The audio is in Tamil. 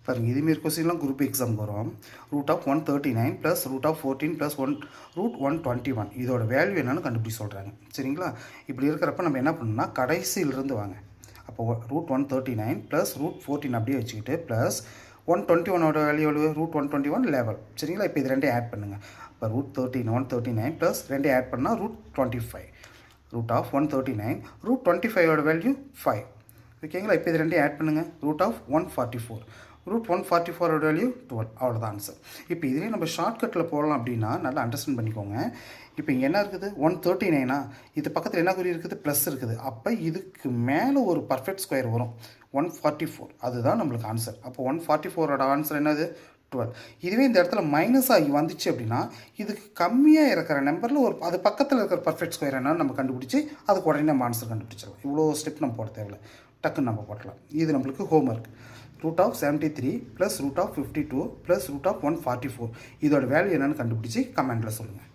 பாருங்கள் இதுமாரி கொஸ்டின்லாம் குரூப் எக்ஸாம் வரும். √139 + √14 + 1 √121 இதோட வேல்யூ என்னன்னு கண்டுபிடிச்சு சொல்கிறாங்க. சரிங்களா? இப்படி இருக்கிறப்ப நம்ம என்ன பண்ணணும்னா கடைசியிலிருந்து வாங்க. அப்போ √139 + √14 அப்படியே வச்சுக்கிட்டு ப்ளஸ் 121ஓட வேல்யூ எவ்வளவு? √121 11. சரிங்களா? இப்போ இது ரெண்டையும் ஆட் பண்ணுங்கள். இப்போ √139 ப்ளஸ் ரெண்டையும் ஆட் பண்ணால் √25. √139 √25ஓட வேல்யூ 5. ஓகேங்களா? இப்போ இது ரெண்டையும் ஆட் பண்ணுங்கள். √144 √144ஓட வேல்யூ 12. அவ்வளோதான் ஆன்சர். இப்போ இதுலேயே நம்ம ஷார்ட்கட்டில் போடலாம் அப்படின்னா நல்லா அண்டர்ஸ்டாண்ட் பண்ணிக்கோங்க. இப்போ இங்கே என்ன இருக்குது? 139 இது பக்கத்தில் என்ன குறி இருக்குது? ப்ளஸ் இருக்குது. அப்போ இதுக்கு மேலே ஒரு பர்ஃபெக்ட் ஸ்கொயர் வரும் 144. அதுதான் நம்மளுக்கு ஆன்சர். அப்போ 144ஓட ஆன்சர் என்னது? 12. இதுவே இந்த இடத்துல மைனஸ் ஆகி வந்துச்சு அப்படின்னா இதுக்கு கம்மியாக இருக்கிற நம்பரில் ஒரு அது பக்கத்தில் இருக்கிற பர்ஃபெக்ட் ஸ்கொயர் என்னன்னு நம்ம கண்டுபிடிச்சி அதுக்கு உடனே நம்ம ஆன்சர் கண்டுபிடிச்சிடலாம். இவ்வளோ ஸ்டெப் நம்ம போட தேவையில்லை, டக்குன்னு நம்ம போட்டலாம். இது நம்மளுக்கு ஹோம்ஒர்க். √73 + √52 + √144 இதோட வேல்யூ என்னென்னு கண்டுபிடிச்சி கமெண்ட்டில் சொல்லுங்கள்.